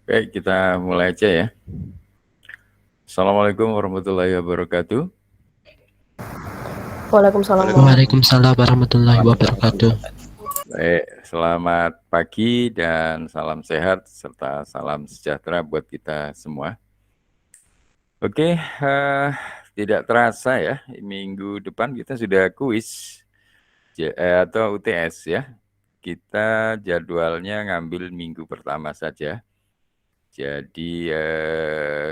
Baik, kita mulai aja ya. Assalamualaikum warahmatullahi wabarakatuh. Waalaikumsalam Waalaikumsalam warahmatullahi wabarakatuh. Baik, selamat pagi dan salam sehat serta salam sejahtera buat kita semua. Oke, tidak terasa ya, minggu depan kita sudah kuis atau UTS ya. Kita jadwalnya ngambil minggu pertama saja. Jadi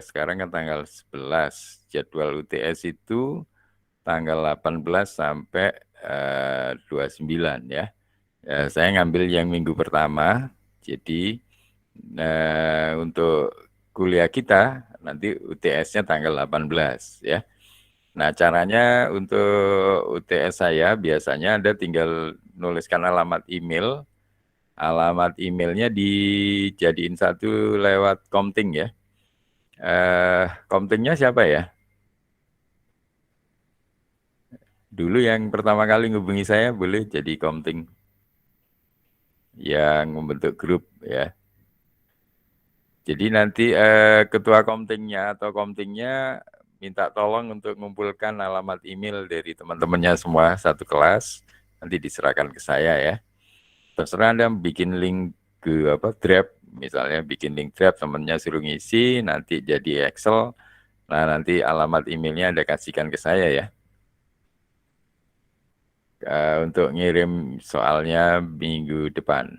sekarang kan tanggal 11, jadwal UTS itu tanggal 18 sampai 29 ya. Saya ngambil yang minggu pertama, jadi untuk kuliah kita nanti UTS-nya tanggal 18 ya. Nah caranya untuk UTS saya biasanya Anda tinggal nuliskan alamat emailnya dijadiin satu lewat Komting ya. Komtingnya siapa ya? Dulu yang pertama kali ngubungi saya boleh jadi Komting yang membentuk grup ya. Jadi nanti ketua Komtingnya atau Komtingnya minta tolong untuk mengumpulkan alamat email dari teman-temannya semua satu kelas, nanti diserahkan ke saya ya. Terserah Anda bikin link ke Drive, misalnya bikin link Drive, temannya suruh ngisi, nanti jadi Excel, nah nanti alamat emailnya Anda kasihkan ke saya ya. Untuk ngirim soalnya minggu depan.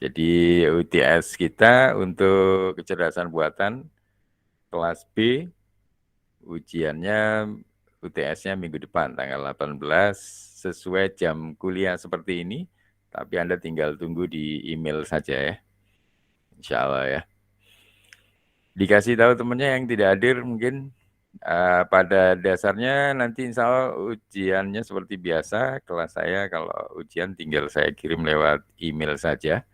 Jadi UTS kita untuk kecerdasan buatan kelas B, ujiannya UTS-nya minggu depan, tanggal 18, sesuai jam kuliah seperti ini, tapi Anda tinggal tunggu di email saja ya, insya Allah ya. Dikasih tahu temannya yang tidak hadir mungkin pada dasarnya nanti insya Allah ujiannya seperti biasa, kelas saya kalau ujian tinggal saya kirim lewat email saja.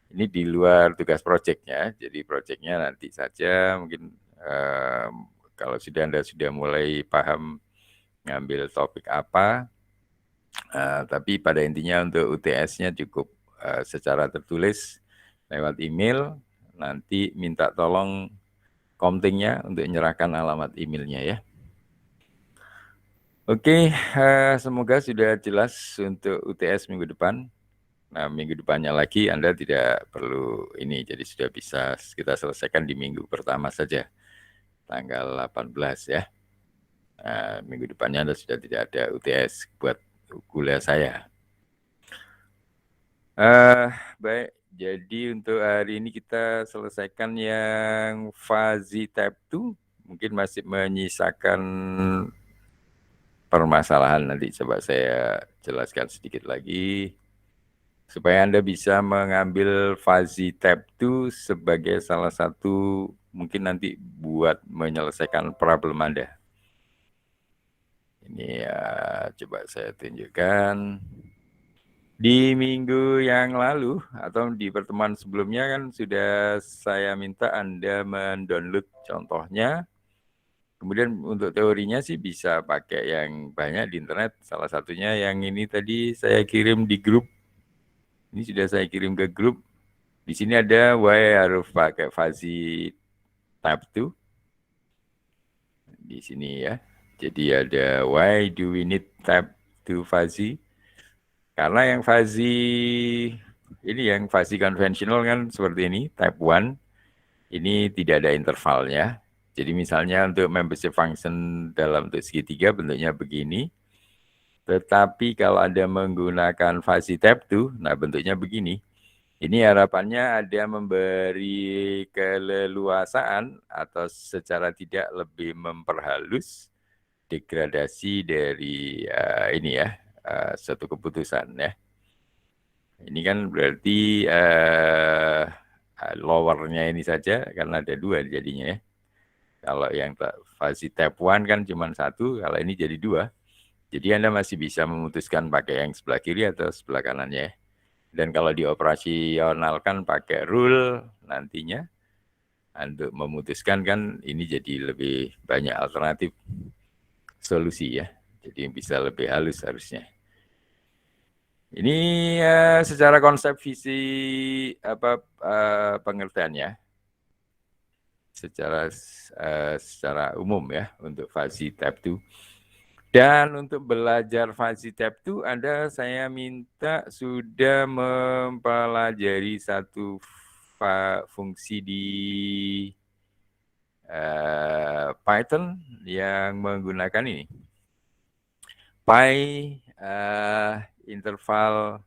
Ini di luar tugas proyeknya, jadi proyeknya nanti saja mungkin kalau Anda sudah mulai paham ngambil topik apa, tapi pada intinya untuk UTS-nya cukup secara tertulis lewat email, nanti minta tolong Komtingnya untuk menyerahkan alamat emailnya ya. Oke, semoga sudah jelas untuk UTS minggu depan. Nah, minggu depannya lagi Anda tidak perlu ini, jadi sudah bisa kita selesaikan di minggu pertama saja, tanggal 18 ya. Nah, minggu depannya Anda sudah tidak ada UTS buat kuliah saya. Baik, jadi untuk hari ini kita selesaikan yang Fuzzy Type 2, mungkin masih menyisakan permasalahan, nanti coba saya jelaskan sedikit lagi. Supaya Anda bisa mengambil Fuzzy Type 2 sebagai salah satu mungkin nanti buat menyelesaikan problem Anda. Ini ya, coba saya tunjukkan. Di minggu yang lalu atau di pertemuan sebelumnya kan sudah saya minta Anda mendownload contohnya. Kemudian untuk teorinya sih bisa pakai yang banyak di internet. Salah satunya yang ini tadi saya kirim di grup. Ini sudah saya kirim ke grup. Di sini ada why harus pakai Fuzzy Type 2. Di sini ya. Jadi ada why do we need Type 2 Fuzzy? Karena yang Fuzzy ini yang Fuzzy konvensional kan seperti ini, Type 1. Ini tidak ada intervalnya. Jadi misalnya untuk membership function dalam untuk segitiga bentuknya begini. Tetapi kalau Anda menggunakan Fuzzy Type 2, nah bentuknya begini. Ini harapannya ada memberi keleluasaan atau secara tidak lebih memperhalus degradasi dari ini ya, suatu keputusan ya. Ini kan berarti lowernya ini saja karena ada dua jadinya ya. Kalau yang fuzzy type 1 kan cuma satu, kalau ini jadi dua. Jadi Anda masih bisa memutuskan pakai yang sebelah kiri atau sebelah kanannya ya. Dan kalau dioperasionalkan pakai rule nantinya untuk memutuskan kan ini jadi lebih banyak alternatif solusi ya. Jadi bisa lebih halus harusnya. Ini secara konsep visi pengertiannya, secara umum ya untuk Fuzzy Tab 2. Dan untuk belajar Fuzzy Tab 2, saya minta sudah mempelajari satu fungsi di Python yang menggunakan ini. Interval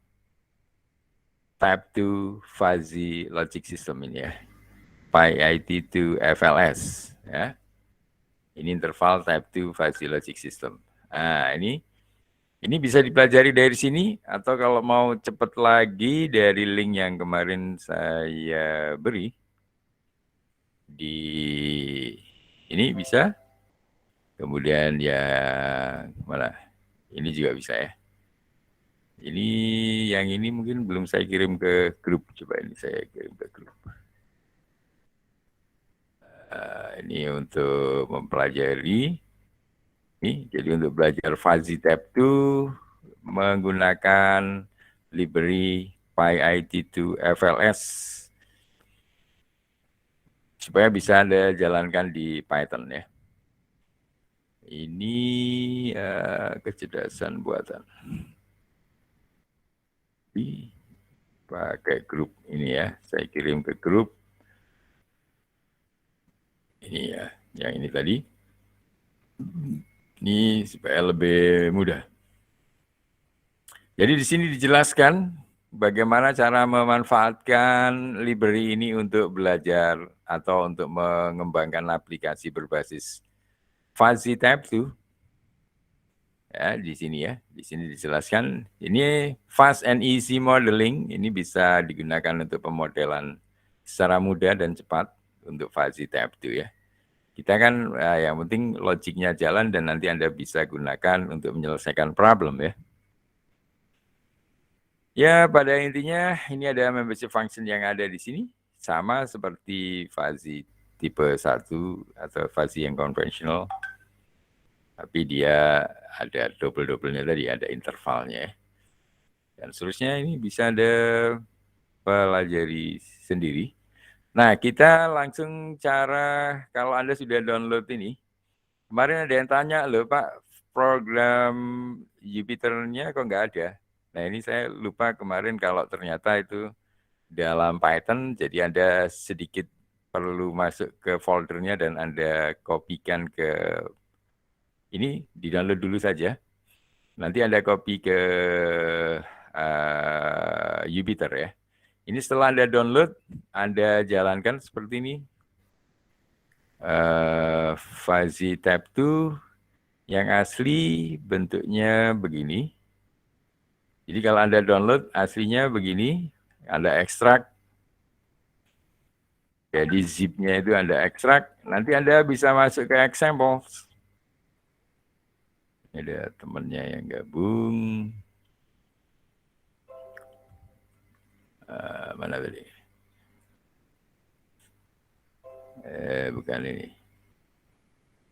Tab 2 Fuzzy Logic System ini ya. PyIT2 FLS ya. Ini interval Type 2 Fuzzy Logic System. Nah, ini bisa dipelajari dari sini atau kalau mau cepat lagi dari link yang kemarin saya beri di ini bisa. Kemudian yang mana? Ini juga bisa ya. Ini yang ini mungkin belum saya kirim ke grup. Coba ini saya kirim ke grup. Ini untuk mempelajari. Jadi untuk belajar Fuzzy Tab 2 menggunakan library PyIT2 FLS supaya bisa Anda jalankan di Python ya. Ini kecerdasan buatan. Pakai grup ini ya, saya kirim ke grup. Ini ya, yang ini tadi. Ini supaya lebih mudah. Jadi di sini dijelaskan bagaimana cara memanfaatkan library ini untuk belajar atau untuk mengembangkan aplikasi berbasis Fuzzy Tab 2. Ya, di sini ya. Di sini dijelaskan ini fast and easy modeling, ini bisa digunakan untuk pemodelan secara mudah dan cepat untuk Fuzzy Tab 2 ya. Kita kan yang penting logiknya jalan dan nanti Anda bisa gunakan untuk menyelesaikan problem ya. Ya, pada intinya ini ada membership function yang ada di sini. Sama seperti Fuzzy tipe 1 atau Fuzzy yang konvensional. Tapi dia ada double-doublenya tadi, ada intervalnya. Dan seterusnya ini bisa Anda pelajari sendiri. Nah, kita langsung kalau Anda sudah download ini. Kemarin ada yang tanya, loh Pak, program Jupyter-nya kok nggak ada? Nah, ini saya lupa kemarin kalau ternyata itu dalam Python, jadi Anda sedikit perlu masuk ke foldernya dan Anda kopikan ke ini, di-download dulu saja. Nanti Anda copy ke Jupyter ya. Ini setelah Anda download, Anda jalankan seperti ini. Fuzzy Tab 2 yang asli bentuknya begini. Jadi kalau Anda download aslinya begini, Anda ekstrak. Jadi zip-nya itu Anda ekstrak, nanti Anda bisa masuk ke examples. Ini ada temannya yang gabung. Mana tadi? Bukan ini.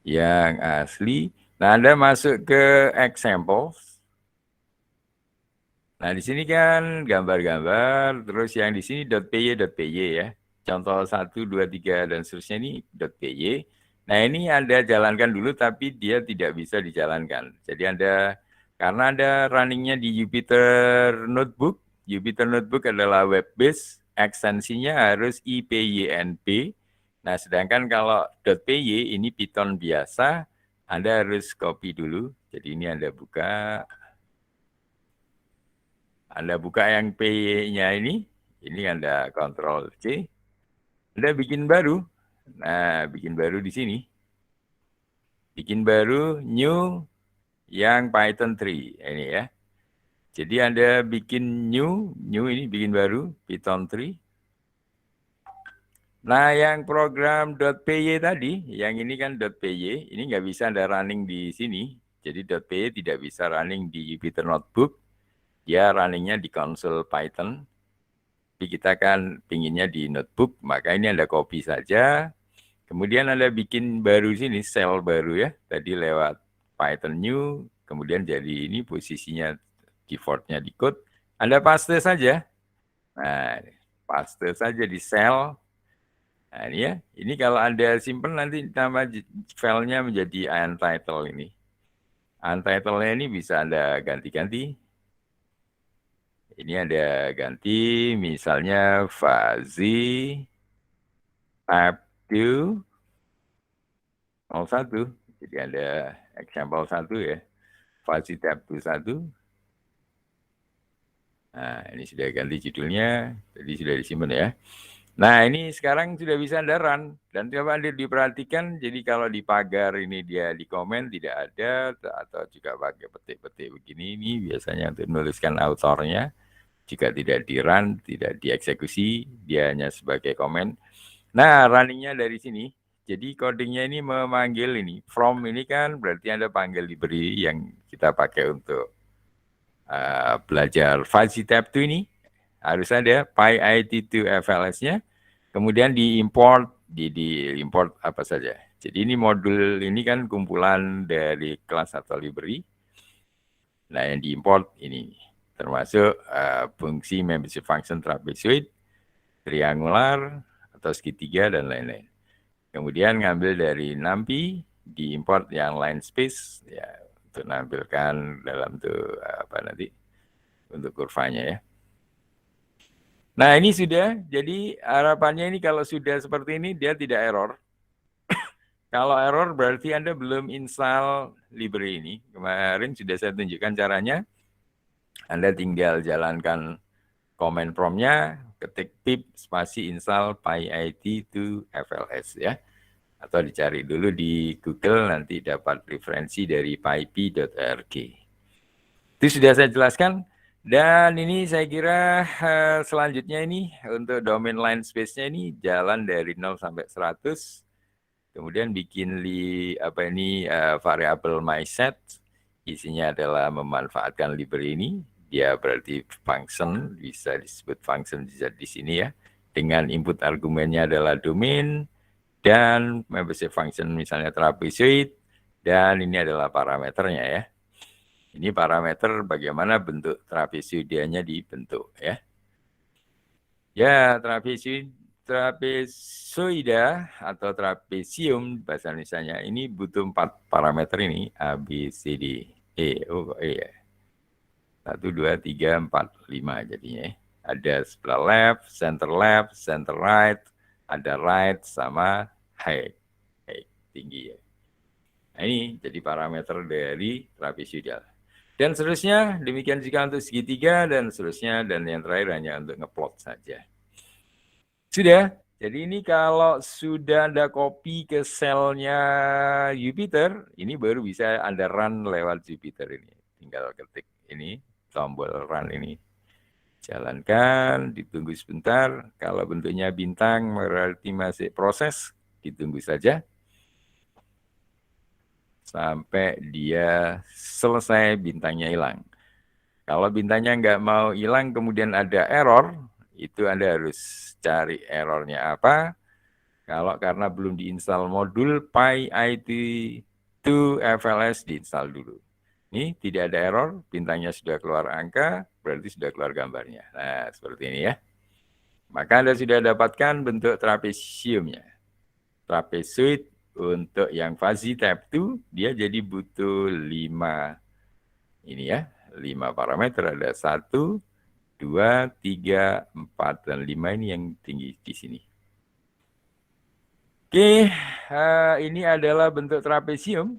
Yang asli. Nah, Anda masuk ke examples. Nah, di sini kan gambar-gambar, terus yang di sini .py ya. Contoh 1, 2, 3, dan seterusnya ini .py. Nah, ini Anda jalankan dulu, tapi dia tidak bisa dijalankan. Jadi karena Anda runningnya di Jupyter Notebook. Jupyter Notebook adalah web-based, ekstensinya harus IPYNB. Nah, sedangkan kalau .py ini Python biasa, Anda harus copy dulu. Jadi ini Anda buka yang P-nya ini Anda Ctrl C, Anda bikin baru. Nah, bikin baru di sini. Bikin baru new yang Python 3 ini ya. Jadi Anda bikin new ini bikin baru Python 3. Nah, yang program .py tadi, yang ini kan .py, ini nggak bisa Anda running di sini. Jadi .py tidak bisa running di Jupyter Notebook. Dia runningnya di konsol Python. Tapi kita kan pinginnya di notebook, maka ini Anda copy saja. Kemudian Anda bikin baru sini, cell baru ya. Tadi lewat Python new, kemudian jadi ini posisinya defaultnya di code. Anda paste saja. Nah, paste saja di sel. Nah, ini ya. Ini kalau Anda simpan nanti nama filenya menjadi untitled ini. Untitled-nya ini bisa Anda ganti-ganti. Ini ada ganti misalnya Fazi tab 2 01. Jadi ada example 1 ya. Fazi tab 21. Nah, ini sudah ganti judulnya, jadi sudah disimpan ya. Nah, ini sekarang sudah bisa Anda run. Dan coba Anda diperhatikan, jadi kalau di pagar ini dia di komen tidak ada, atau juga pakai petik-petik begini, ini biasanya untuk menuliskan autornya. Jika tidak di run, tidak dieksekusi, dia hanya sebagai komen. Nah, runningnya dari sini. Jadi codingnya ini memanggil ini. From ini kan berarti Anda panggil library yang kita pakai untuk belajar Fuzzy Tab 2 ini. Harus ada PyIT2 FLS-nya. Kemudian diimport, diimport apa saja. Jadi ini modul ini kan kumpulan dari kelas atau library. Nah, yang diimport ini termasuk fungsi membership function trapezoid, triangular, atau segitiga, dan lain-lain. Kemudian ngambil dari NumPy, diimport yang line space, ya untuk menampilkan dalam tuh apa nanti untuk kurvanya ya. Nah ini sudah, jadi harapannya ini kalau sudah seperti ini dia tidak error. Kalau error berarti Anda belum install library ini. Kemarin sudah saya tunjukkan caranya. Anda tinggal jalankan command prompt-nya, ketik pip spasi install pyit2 fls ya. Atau dicari dulu di Google, nanti dapat referensi dari pyp.org. Itu sudah saya jelaskan. Dan ini saya kira selanjutnya ini untuk domain line space-nya ini jalan dari 0 sampai 100. Kemudian bikin variabel mySet. Isinya adalah memanfaatkan library ini. Dia berarti function, bisa disebut function di sini ya. Dengan input argumennya adalah domain, dan membership function misalnya trapezoid, dan ini adalah parameternya ya. Ini parameter bagaimana bentuk trapezoidanya dibentuk ya. Ya, trapezoida atau trapezium bahasa Indonesianya ini butuh 4 parameter ini, A, B, C, D, E. Oh, E ya. 1, 2, 3, 4, 5 jadinya. Ada sebelah left, center right, ada right sama height, tinggi ya. Nah, ini jadi parameter dari trapezoidal. Dan seterusnya, demikian juga untuk segitiga dan seterusnya, dan yang terakhir hanya untuk ngeplot saja. Sudah, jadi ini kalau sudah Anda copy ke selnya Jupyter, ini baru bisa Anda run lewat Jupyter ini. Tinggal ketik ini, tombol run ini. Jalankan, ditunggu sebentar. Kalau bentuknya bintang berarti masih proses, ditunggu saja. Sampai dia selesai, bintangnya hilang. Kalau bintangnya nggak mau hilang, kemudian ada error, itu Anda harus cari errornya apa. Kalau karena belum diinstal modul PyIT2 FLS, diinstal dulu. Ini tidak ada error, bintangnya sudah keluar angka, berarti sudah keluar gambarnya. Nah, seperti ini ya. Maka Anda sudah dapatkan bentuk trapeziumnya. Trapezoid untuk yang Fuzzy Tab 2, dia jadi butuh 5 ini ya, 5 parameter. Ada 1, 2, 3, 4, dan 5 ini yang tinggi di sini. Oke, ini adalah bentuk trapezium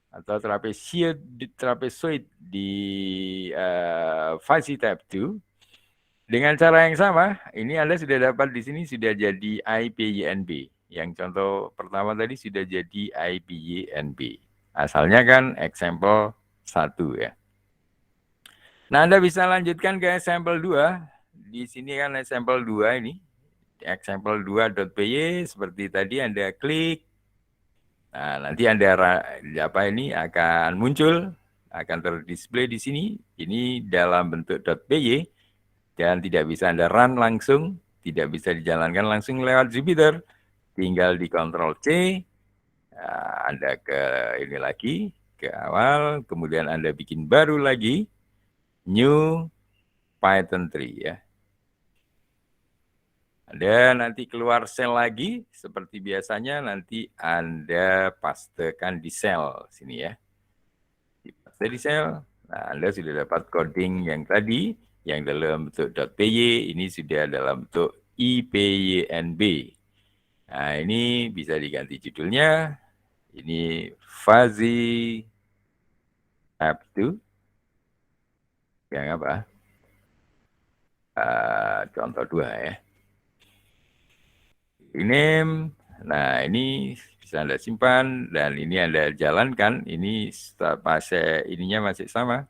atau trapezoid di Fuzzy Tab 2. Dengan cara yang sama, ini Anda sudah dapat di sini sudah jadi IPYNB. Yang contoh pertama tadi sudah jadi IPYNB. Asalnya kan example 1 ya. Nah, Anda bisa lanjutkan ke example 2. Di sini kan example 2 ini. Example 2.py seperti tadi Anda klik. Nah, nanti Anda akan muncul, akan terdisplay di sini. Ini dalam bentuk .py. Dan tidak bisa Anda run langsung, tidak bisa dijalankan langsung lewat Jupyter. Tinggal di Ctrl C, Anda ke ini lagi, ke awal, kemudian Anda bikin baru lagi, new, Python 3 ya. Anda nanti keluar sel lagi, seperti biasanya nanti Anda pastekan di sel sini ya. Dipaste di sel, nah Anda sudah dapat coding yang tadi, yang dalam bentuk .py, ini sudah dalam bentuk IPYNB. Nah ini bisa diganti judulnya, ini fuzzy tab 2, yang apa? Contoh 2 ya. Rename, nah ini bisa Anda simpan dan ini Anda jalankan, ini ininya masih sama.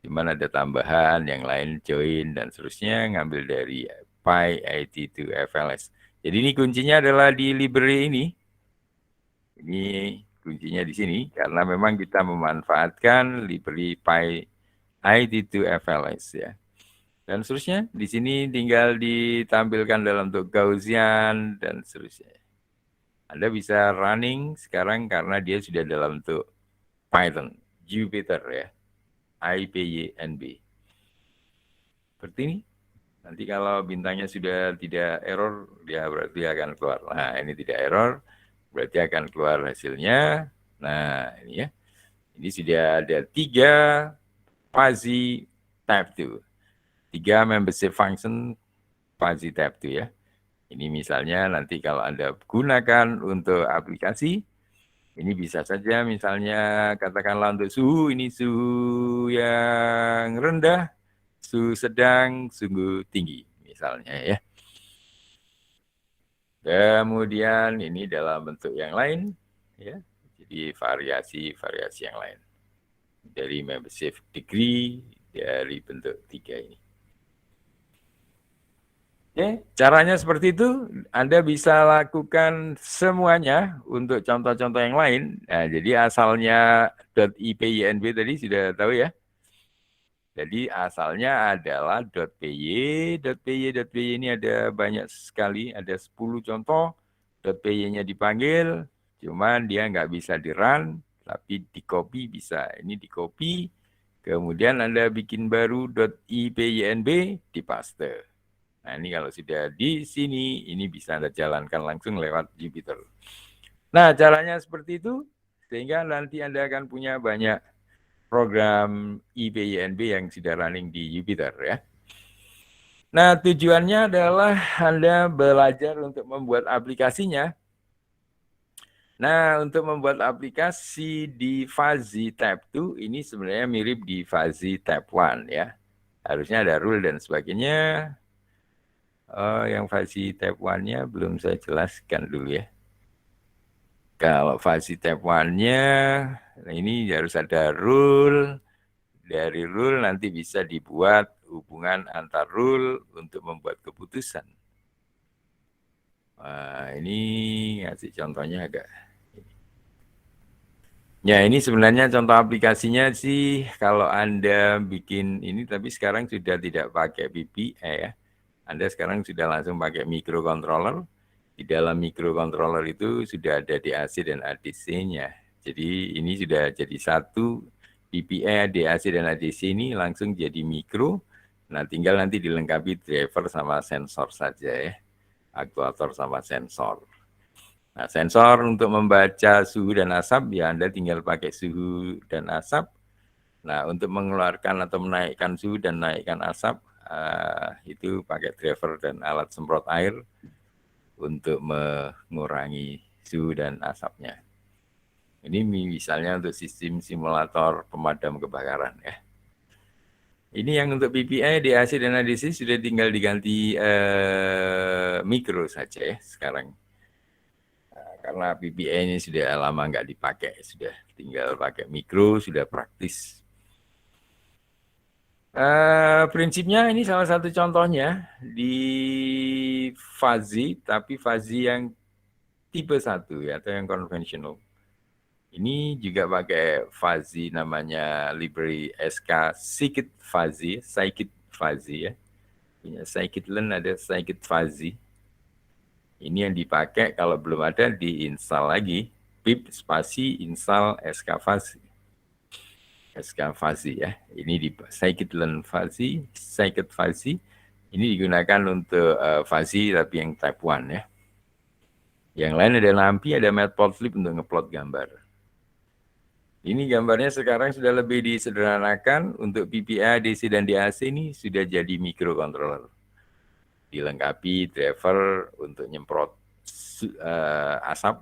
Cuman ada tambahan, yang lain join dan seterusnya, ngambil dari PyIT2FLS. Jadi ini kuncinya adalah di library ini. Ini kuncinya di sini, karena memang kita memanfaatkan library PyIT2FLS ya. Dan seterusnya, di sini tinggal ditampilkan dalam bentuk Gaussian dan seterusnya. Anda bisa running sekarang karena dia sudah dalam bentuk Python, Jupyter ya, IPYNB. Seperti ini. Nanti kalau bintangnya sudah tidak error, dia berarti akan keluar. Nah, ini tidak error, berarti akan keluar hasilnya. Nah, ini ya. Ini sudah ada 3 fuzzy type 2. 3 membership function fuzzy type 2 ya. Ini misalnya nanti kalau Anda gunakan untuk aplikasi, ini bisa saja misalnya katakanlah untuk suhu, ini suhu yang rendah, suhu sedang, suhu tinggi misalnya ya. Kemudian ini dalam bentuk yang lain ya. Jadi variasi yang lain. Dari membership degree dari bentuk 3 ini. Oke, caranya seperti itu. Anda bisa lakukan semuanya untuk contoh-contoh yang lain. Nah, jadi asalnya .ipynb tadi sudah tahu ya. Jadi asalnya adalah .py ini ada banyak sekali, ada 10 contoh. .py-nya dipanggil, cuman dia nggak bisa di-run, tapi di-copy bisa. Ini di-copy, kemudian Anda bikin baru .ipynb, dipaste. Nah ini kalau sudah di sini, ini bisa Anda jalankan langsung lewat Jupyter. Nah caranya seperti itu, sehingga nanti Anda akan punya banyak program IPYNB yang sudah running di Jupyter ya. Nah tujuannya adalah Anda belajar untuk membuat aplikasinya. Nah untuk membuat aplikasi di Fuzzy Tab 2, ini sebenarnya mirip di Fuzzy Tab 1 ya. Harusnya ada rule dan sebagainya. Yang fuzzy tab 1-nya belum saya jelaskan dulu ya. Kalau fuzzy tab 1-nya, ini harus ada rule. Dari rule nanti bisa dibuat hubungan antar rule untuk membuat keputusan. Ini ngasih contohnya agak. Ya ini sebenarnya contoh aplikasinya sih kalau Anda bikin ini, tapi sekarang sudah tidak pakai PPA ya. Anda sekarang sudah langsung pakai microcontroller. Di dalam microcontroller itu sudah ada DAC dan ADC-nya. Jadi ini sudah jadi satu, PPA, DAC, dan ADC ini langsung jadi mikro. Nah tinggal nanti dilengkapi driver sama sensor saja ya. Aktuator sama sensor. Nah sensor untuk membaca suhu dan asap, ya Anda tinggal pakai suhu dan asap. Nah untuk mengeluarkan atau menaikkan suhu dan menaikkan asap, itu pakai driver dan alat semprot air untuk mengurangi suhu dan asapnya. Ini misalnya untuk sistem simulator pemadam kebakaran ya. Ini yang untuk PPI, DAC dan ADC sudah tinggal diganti mikro saja ya sekarang. Karena PPI ini sudah lama nggak dipakai, sudah tinggal pakai mikro, sudah praktis. Prinsipnya ini salah satu contohnya di fuzzy, tapi fuzzy yang tipe 1 ya, atau yang konvensional. Ini juga pakai fuzzy namanya library SK scikit-fuzzy ya. Punya scikit-learn, ada scikit-fuzzy. Ini yang dipakai, kalau belum ada diinstal lagi, pip spasi install SK-fuzzy. SK fuzzy ya. Ini di scikit-learn fuzzy, scikit fuzzy. Ini digunakan untuk fuzzy tapi yang type 1 ya. Yang lain ada lampi, ada matplotlib untuk ngeplot gambar. Ini gambarnya sekarang sudah lebih disederhanakan. Untuk PPA, DC, dan DAC ini sudah jadi microcontroller. Dilengkapi driver untuk nyemprot asap,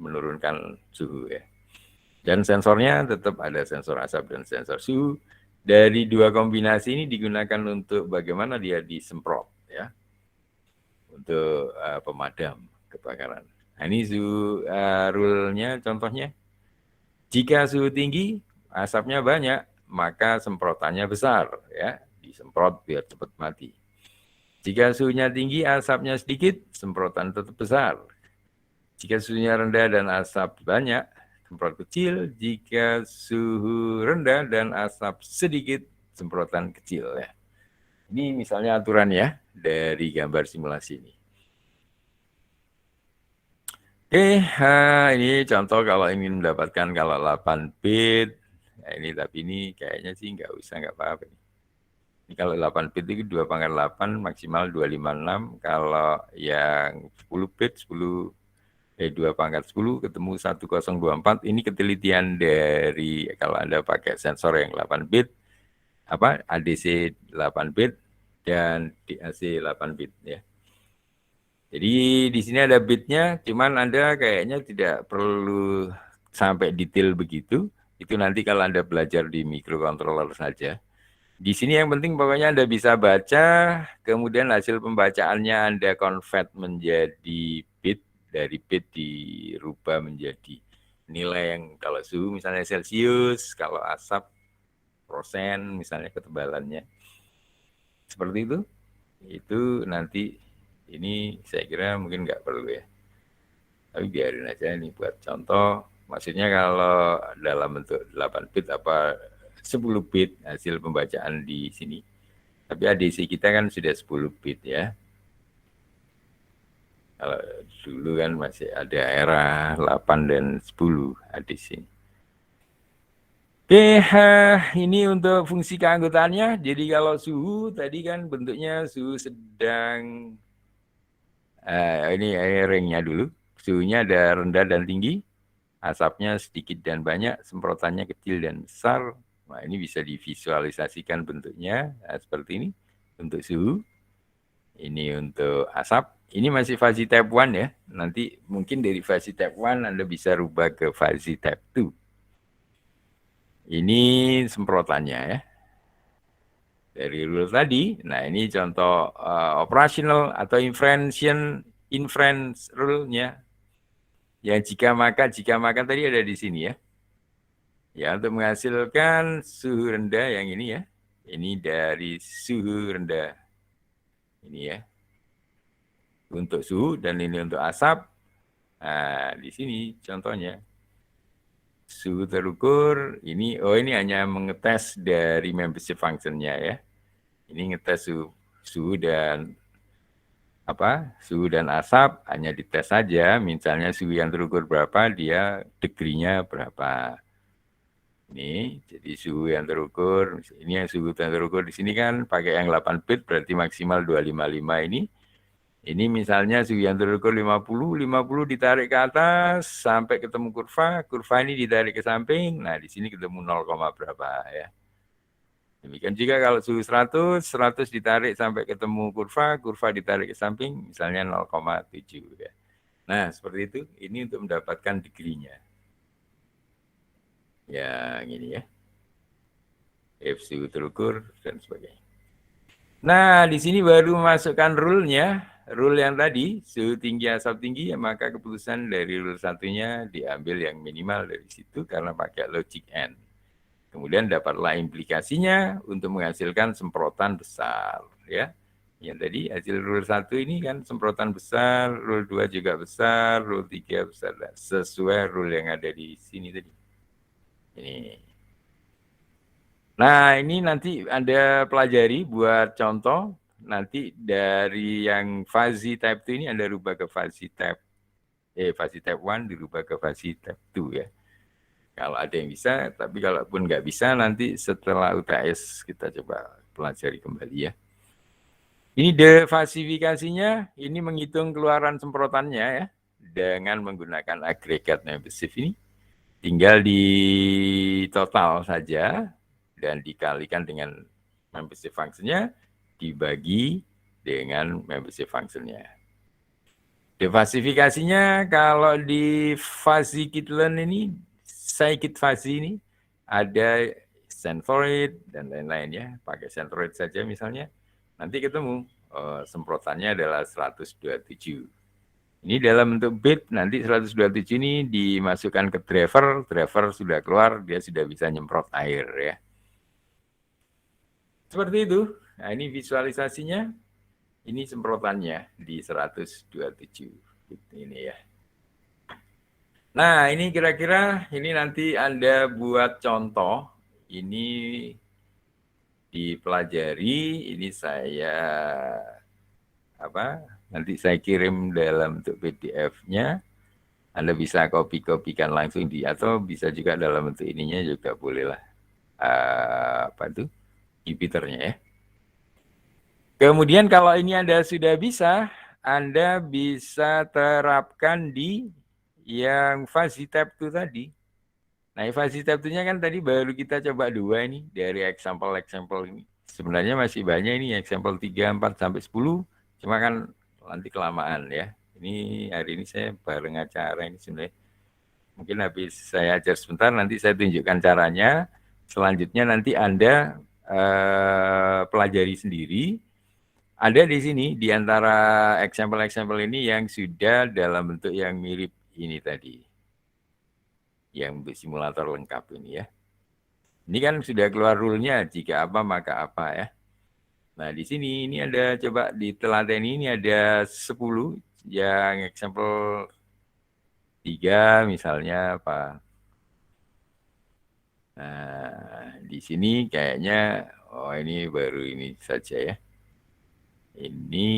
menurunkan suhu ya. Dan sensornya tetap ada sensor asap dan sensor suhu. Dari dua kombinasi ini digunakan untuk bagaimana dia disemprot ya, untuk pemadam kebakaran. Nah, ini suhu rule-nya contohnya. Jika suhu tinggi, asapnya banyak, maka semprotannya besar ya, disemprot biar cepat mati. Jika suhunya tinggi, asapnya sedikit, semprotan tetap besar. Jika suhunya rendah dan asap banyak, semprot kecil. Jika suhu rendah dan asap sedikit, semprotan kecil ya. Ini misalnya aturan ya dari gambar simulasi ini. Oke, ini contoh kalau ingin mendapatkan kalau 8 bit. Nah, ini tapi ini kayaknya sih nggak usah, nggak apa-apa. Ini kalau 8 bit itu 2/8 maksimal 256. Kalau yang 10 bit 2/10 ketemu 1024. Ini ketelitian dari kalau Anda pakai sensor yang 8 bit, ADC 8 bit dan DAC 8 bit ya. Jadi di sini ada bitnya, cuman Anda kayaknya tidak perlu sampai detail begitu. Itu nanti kalau Anda belajar di microcontroller saja. Di sini yang penting pokoknya Anda bisa baca, kemudian hasil pembacaannya Anda convert menjadi bit, dari bit dirubah menjadi nilai yang kalau suhu misalnya Celsius, kalau asap persen misalnya ketebalannya. Seperti itu nanti ini saya kira mungkin nggak perlu ya. Tapi biarin aja ini buat contoh. Maksudnya kalau dalam bentuk 8 bit apa 10 bit hasil pembacaan di sini. Tapi ADC kita kan sudah 10 bit ya. Kalau dulu kan masih ada era 8 dan 10 ADC. Oke, ini untuk fungsi keanggotaannya. Jadi kalau suhu tadi kan bentuknya suhu sedang, ini ringnya dulu. Suhunya ada rendah dan tinggi, asapnya sedikit dan banyak, semprotannya kecil dan besar. Nah, ini bisa divisualisasikan bentuknya seperti ini untuk suhu. Ini untuk asap. Ini masih fuzzy type 1 ya. Nanti mungkin dari fuzzy type 1 Anda bisa rubah ke fuzzy type 2. Ini semprotannya ya. Dari rule tadi, nah ini contoh operational atau inference rule-nya. Yang jika maka tadi ada di sini ya. Ya, untuk menghasilkan suhu rendah yang ini ya. Ini dari suhu rendah. Ini ya. Untuk suhu dan ini untuk asap. Nah, di sini contohnya. Suhu terukur, ini hanya mengetes dari membership function-nya ya. Ini ngetes suhu dan suhu dan asap hanya dites saja. Misalnya suhu yang terukur berapa, dia degree-nya berapa. Ini jadi suhu yang terukur, ini yang suhu yang terukur di sini kan pakai yang 8 bit berarti maksimal 255 ini. Ini misalnya suhu yang terukur 50 ditarik ke atas sampai ketemu kurva ini ditarik ke samping. Nah, di sini ketemu 0, berapa ya. Demikian juga kalau suhu 100 ditarik sampai ketemu kurva ditarik ke samping misalnya 0,7 ya. Nah, seperti itu. Ini untuk mendapatkan degree-nya. Yang ini ya. F suhu terukur dan sebagainya. Nah, di sini baru memasukkan rule-nya. Rule yang tadi, suhu tinggi, asap tinggi, ya maka keputusan dari rule satunya diambil yang minimal dari situ karena pakai logic AND. Kemudian dapatlah implikasinya untuk menghasilkan semprotan besar. Ya. Yang tadi hasil rule 1 ini kan semprotan besar, rule 2 juga besar, rule 3 besar. Sesuai rule yang ada di sini tadi. Ini. Nah, ini nanti Anda pelajari buat contoh. Nanti dari yang fuzzy type 2 ini Anda rubah ke fuzzy type 1 dirubah ke fuzzy type 2 ya. Kalau ada yang bisa, tapi kalaupun nggak bisa, nanti setelah UTS kita coba pelajari kembali ya. Ini defasifikasinya, ini menghitung keluaran semprotannya ya, dengan menggunakan agregat membership ini. Tinggal di total saja, dan dikalikan dengan membership functionnya, dibagi dengan membership functionnya. Defasifikasinya kalau di fuzzy Kitlen ini, scikit fuzzy ini, ada Centroid dan lain-lain ya. Pakai Centroid saja misalnya, nanti ketemu semprotannya adalah 127. Ini dalam bentuk bit, nanti 127 ini dimasukkan ke driver sudah keluar, dia sudah bisa nyemprot air ya. Seperti itu. Nah, ini visualisasinya, ini semprotannya di 127. Ini ya. Nah, ini kira-kira ini nanti Anda buat contoh, ini dipelajari, ini saya nanti saya kirim dalam bentuk PDF-nya. Anda bisa kopi-kopikan langsung atau bisa juga dalam bentuk ininya juga bolehlah. Jupiternya ya. Kemudian kalau ini Anda sudah bisa, Anda bisa terapkan di yang fuzzy tab 2 tadi. Nah, fuzzy tab 2-nya kan tadi baru kita coba 2 ini dari example ini. Sebenarnya masih banyak ini, example 3, 4, sampai 10. Cuma kan nanti kelamaan ya. Ini hari ini saya bareng acara ini sebenarnya. Mungkin habis saya ajar sebentar, nanti saya tunjukkan caranya. Selanjutnya nanti Anda pelajari sendiri. Ada di sini, di antara example-example ini yang sudah dalam bentuk yang mirip ini tadi. Yang untuk simulator lengkap ini ya. Ini kan sudah keluar rule-nya, jika apa maka apa ya. Nah, di sini ini ada, coba diteladani, ini ada 10 yang example 3 misalnya apa. Nah, di sini kayaknya, ini baru ini saja ya. Ini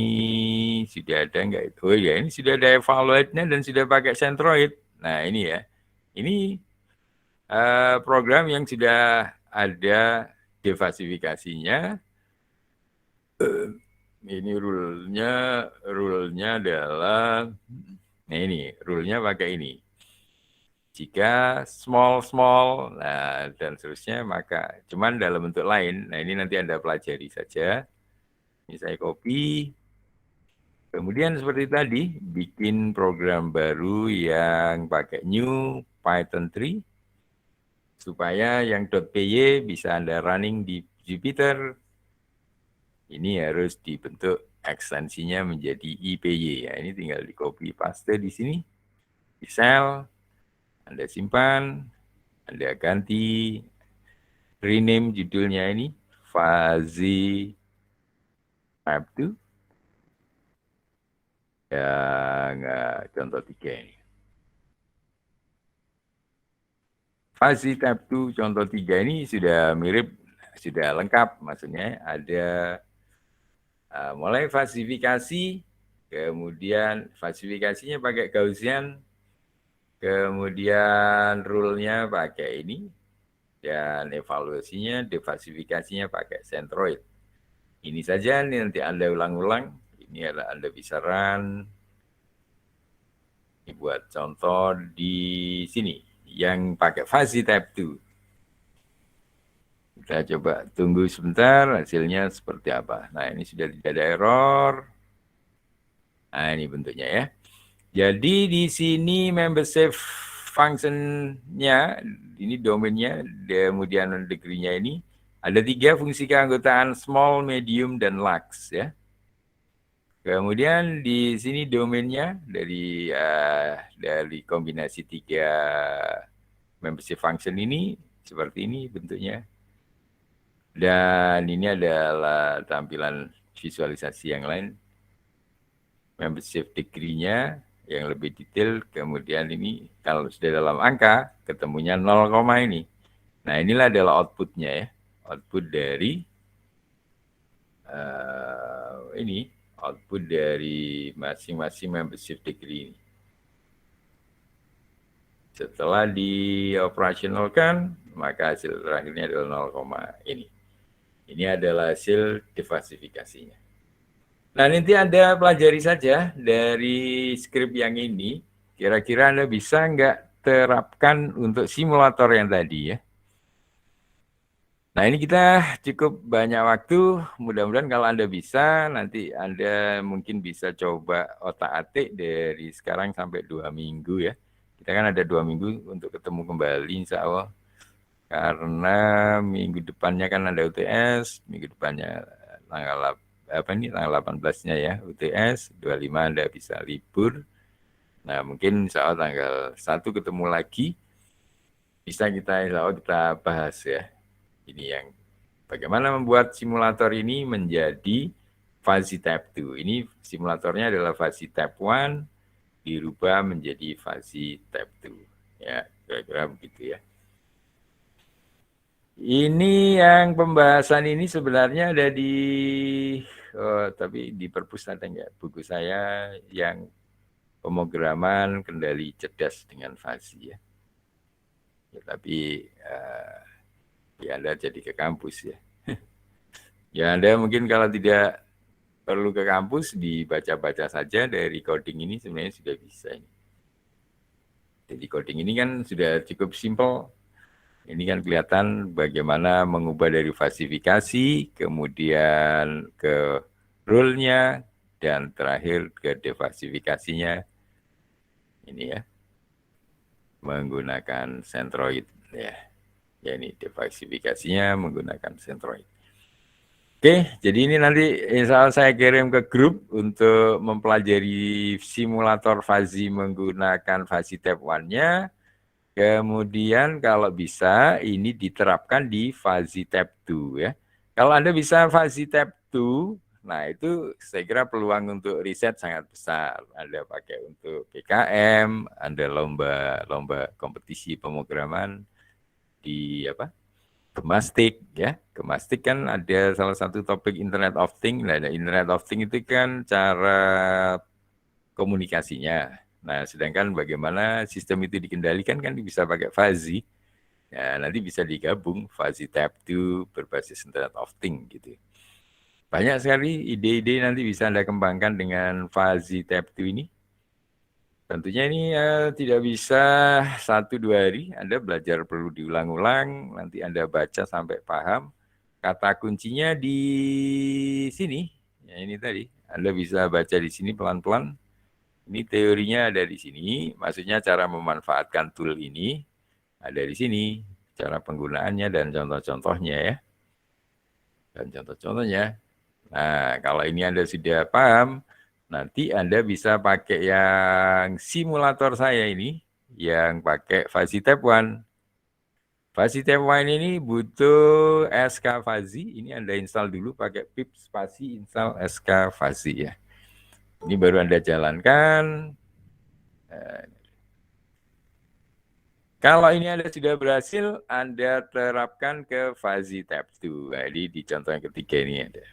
sudah ada enggak itu? Oh ya, ini sudah ada evaluate-nya dan sudah pakai Centroid. Nah, ini ya. Ini program yang sudah ada defasifikasinya. Ini rule-nya adalah, nah ini, rule-nya pakai ini. Jika small, nah, dan seterusnya, maka cuman dalam bentuk lain. Nah, ini nanti Anda pelajari saja. Ini saya copy. Kemudian seperti tadi, bikin program baru yang pakai new Python 3, supaya yang .py bisa Anda running di Jupyter. Ini harus dibentuk ekstensinya menjadi IPY. Ya, ini tinggal di copy paste di sini. Di cell, Anda simpan, Anda ganti, rename judulnya ini, fuzzy type 2. Yang contoh 3 ini. Fuzzy type 2 contoh 3 ini sudah mirip, sudah lengkap. Maksudnya ada mulai falsifikasi, kemudian falsifikasinya pakai Gaussian, kemudian rule-nya pakai ini, dan evaluasinya, defalsifikasinya pakai Centroid. Ini saja, ini nanti Anda ulang-ulang. Ini adalah Anda bisa run. Ini buat contoh di sini, yang pakai fuzzy type 2. Kita coba tunggu sebentar, hasilnya seperti apa. Nah, ini sudah tidak ada error. Nah, ini bentuknya ya. Jadi di sini membership function-nya, ini domainnya, kemudian degree-nya ini, ada 3 fungsi keanggotaan small, medium, dan large ya. Kemudian di sini domainnya dari kombinasi 3 membership function ini, seperti ini bentuknya. Dan ini adalah tampilan visualisasi yang lain. Membership degree-nya yang lebih detail, kemudian ini kalau sudah dalam angka, ketemunya 0, ini. Nah, inilah adalah output-nya ya. Output dari output dari masing-masing membership degree ini. Setelah dioperasionalkan, maka hasil terakhirnya adalah 0, ini. Ini adalah hasil defasifikasinya. Nah, nanti Anda pelajari saja dari skrip yang ini, kira-kira Anda bisa nggak terapkan untuk simulator yang tadi ya. Nah, ini kita cukup banyak waktu, mudah-mudahan kalau Anda bisa, nanti Anda mungkin bisa coba otak-atik dari sekarang sampai 2 minggu ya. Kita kan ada 2 minggu untuk ketemu kembali insya Allah. Karena minggu depannya kan ada UTS, minggu depannya tanggal apa ini tanggal 18-nya ya UTS, 25 Anda bisa libur. Nah, mungkin insya Allah tanggal 1 ketemu lagi, bisa kita bahas ya. Ini yang bagaimana membuat simulator ini menjadi fuzzy type 2. Ini simulatornya adalah fuzzy type 1 dirubah menjadi fuzzy type 2. Ya, kira-kira begitu ya. Ini yang pembahasan ini sebenarnya ada tapi di perpus ada enggak buku saya yang pemrograman kendali cerdas dengan fuzzy ya. Ya tapi ya Anda jadi ke kampus ya. Ya Anda mungkin kalau tidak perlu ke kampus, dibaca-baca saja dari coding ini sebenarnya sudah bisa. Jadi coding ini kan sudah cukup simple. Ini kan kelihatan bagaimana mengubah dari falsifikasi, kemudian ke rule-nya, dan terakhir ke defalsifikasinya. Ini ya, menggunakan Centroid. Ya ini defalsifikasinya menggunakan Centroid. Oke, jadi ini nanti insya Allah saya kirim ke grup untuk mempelajari simulator fuzzy menggunakan fuzzy type 1-nya. Kemudian kalau bisa ini diterapkan di fuzzy type 2 ya. Kalau Anda bisa fuzzy type 2, nah itu saya kira peluang untuk riset sangat besar. Anda pakai untuk PKM, Anda lomba kompetisi pemrograman di Gemastik ya. Gemastik kan ada salah satu topik Internet of Things. Nah, Internet of Things itu kan cara komunikasinya. Nah, sedangkan bagaimana sistem itu dikendalikan kan bisa pakai fuzzy. Ya, nanti bisa digabung fuzzy type 2 berbasis Internet of Things gitu. Banyak sekali ide-ide nanti bisa Anda kembangkan dengan fuzzy type 2 ini. Tentunya ini tidak bisa 1-2 hari, Anda belajar perlu diulang-ulang, nanti Anda baca sampai paham. Kata kuncinya di sini, ya ini tadi, Anda bisa baca di sini pelan-pelan. Ini teorinya ada di sini, maksudnya cara memanfaatkan tool ini ada di sini, cara penggunaannya dan contoh-contohnya ya. Dan contoh-contohnya. Nah, kalau ini Anda sudah paham, nanti Anda bisa pakai yang simulator saya ini, yang pakai Fuzzy Type 1. Fuzzy Type 1 ini butuh SK Fuzzy, ini Anda install dulu pakai pip spasi install SK Fuzzy ya. Ini baru Anda jalankan. Kalau ini Anda sudah berhasil, Anda terapkan ke Fuzzy Type 2. Jadi di contoh yang ketiga ini ada.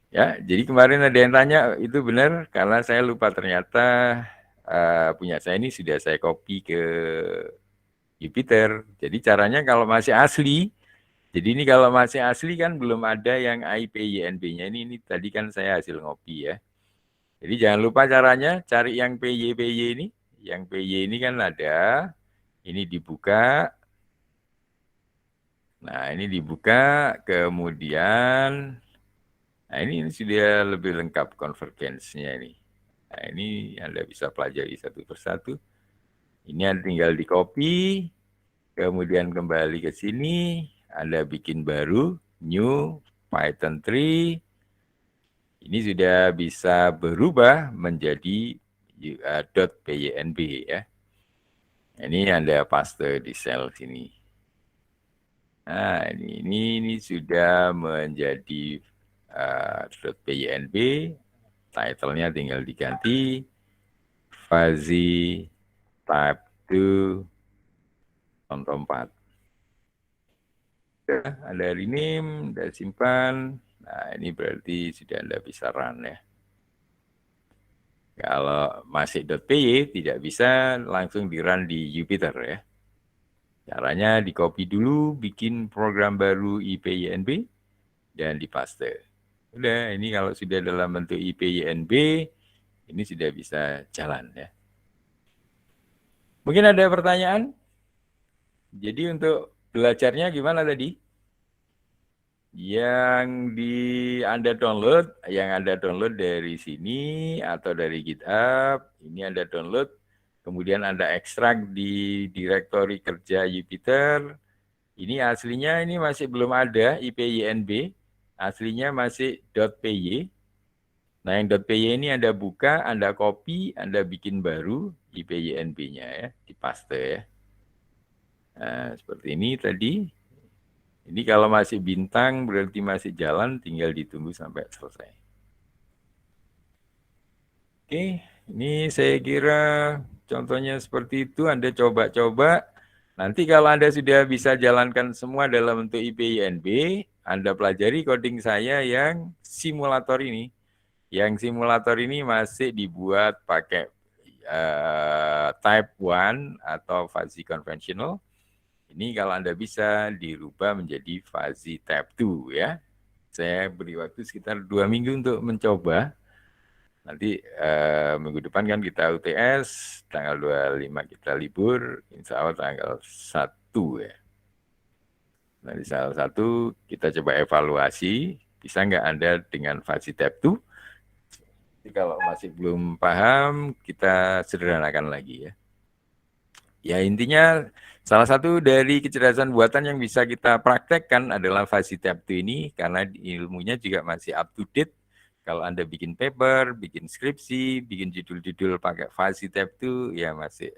Ya, jadi kemarin ada yang tanya, itu benar, karena saya lupa ternyata punya saya ini sudah saya copy ke Jupyter. Jadi caranya kalau masih asli, jadi ini kalau masih asli kan belum ada yang IPYNB-nya. Ini tadi kan saya hasil ngopi ya. Jadi jangan lupa caranya, cari yang PY ini. Yang PY ini kan ada, ini dibuka. Nah, ini dibuka, kemudian nah ini sudah lebih lengkap konvergensinya ini. Nah ini Anda bisa pelajari satu persatu. Ini Anda tinggal di copy, kemudian kembali ke sini, Anda bikin baru, new, Python 3. Ini sudah bisa berubah menjadi .pynb ya. Ini Anda paste di sel sini. Nah ini sudah menjadi .pynb, title-nya tinggal diganti fuzzy type 2 contoh 4. Ada rename, ada simpan. Nah, ini berarti sudah Anda bisa run ya. Kalau masih .py tidak bisa langsung di-run di Jupyter ya. Caranya di-copy dulu, bikin program baru IPYNB, dan dipaste. Udah, ini kalau sudah dalam bentuk IPYNB, ini sudah bisa jalan ya. Mungkin ada pertanyaan? Jadi untuk belajarnya gimana tadi? Yang Anda download dari sini atau dari GitHub, ini Anda download, kemudian Anda ekstrak di direktori kerja Jupyter. Ini aslinya ini masih belum ada IPYNB, aslinya masih .py. Nah, yang .py ini Anda buka, Anda copy, Anda bikin baru IPYNB-nya ya, dipaste ya. Nah, seperti ini tadi. Ini kalau masih bintang berarti masih jalan, tinggal ditunggu sampai selesai. Oke, ini saya kira contohnya seperti itu, Anda coba-coba. Nanti kalau Anda sudah bisa jalankan semua dalam bentuk IPYNB, Anda pelajari coding saya yang simulator ini. Yang simulator ini masih dibuat pakai type 1 atau fuzzy conventional. Ini kalau Anda bisa dirubah menjadi fuzzy type 2 ya. Saya beri waktu sekitar 2 minggu untuk mencoba. Nanti minggu depan kan kita UTS, tanggal 25 kita libur, insya Allah tanggal 1 ya. Nanti tanggal 1 kita coba evaluasi, bisa nggak Anda dengan fuzzy type 2? Jadi kalau masih belum paham, kita sederhanakan lagi ya. Ya intinya salah satu dari kecerdasan buatan yang bisa kita praktekkan adalah fuzzy type 2 ini, karena ilmunya juga masih up to date. Kalau Anda bikin paper, bikin skripsi, bikin judul-judul pakai fuzzy type 2, ya masih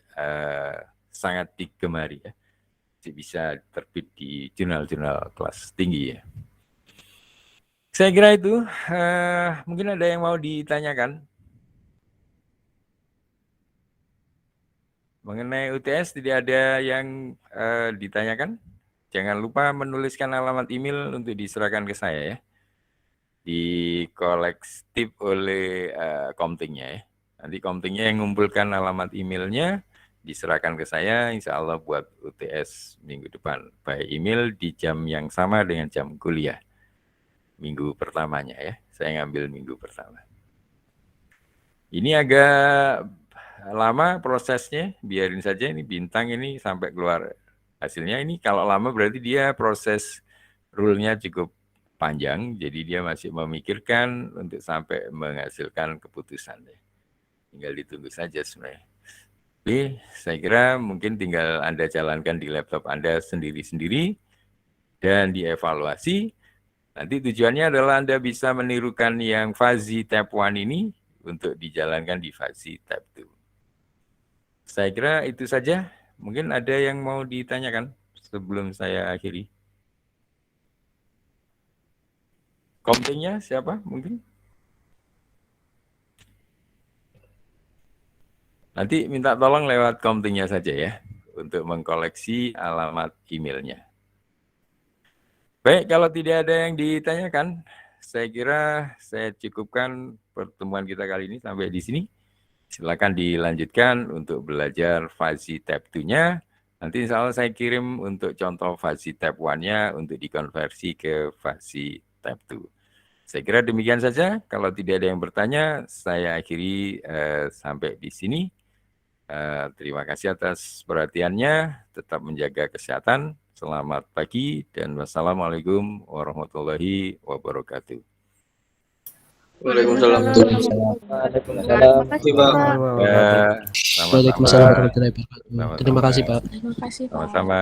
sangat digemari ya. Masih bisa terbit di jurnal-jurnal kelas tinggi ya. Saya kira itu, mungkin ada yang mau ditanyakan. Mengenai UTS tidak ada yang ditanyakan. Jangan lupa menuliskan alamat email untuk diserahkan ke saya ya. Dikolektif oleh Komtingnya ya. Nanti Komtingnya yang mengumpulkan alamat emailnya, diserahkan ke saya, insya Allah buat UTS minggu depan. By email di jam yang sama dengan jam kuliah. Minggu pertamanya ya. Saya ngambil minggu pertama. Ini agak lama prosesnya, biarin saja ini bintang ini sampai keluar hasilnya. Ini kalau lama berarti dia proses rule-nya cukup panjang, jadi dia masih memikirkan untuk sampai menghasilkan keputusan. Tinggal ditunggu saja sebenarnya. Oke, saya kira mungkin tinggal Anda jalankan di laptop Anda sendiri-sendiri dan dievaluasi. Nanti tujuannya adalah Anda bisa menirukan yang fuzzy type 1 ini untuk dijalankan di fuzzy type 2. Saya kira itu saja. Mungkin ada yang mau ditanyakan sebelum saya akhiri. Komtingnya siapa mungkin? Nanti minta tolong lewat komtingnya saja ya, untuk mengkoleksi alamat emailnya. Baik, kalau tidak ada yang ditanyakan, saya kira saya cukupkan pertemuan kita kali ini sampai di sini. Silakan dilanjutkan untuk belajar fuzzy type 2-nya. Nanti insya Allah saya kirim untuk contoh fuzzy type 1-nya untuk dikonversi ke fuzzy type 2. Saya kira demikian saja. Kalau tidak ada yang bertanya, saya akhiri sampai di sini. Terima kasih atas perhatiannya. Tetap menjaga kesehatan. Selamat pagi dan wassalamualaikum warahmatullahi wabarakatuh. Waalaikumsalam. Waalaikumsalam warahmatullahi wabarakatuh. Terima kasih Pak. Terima kasih Pak. Sama-sama.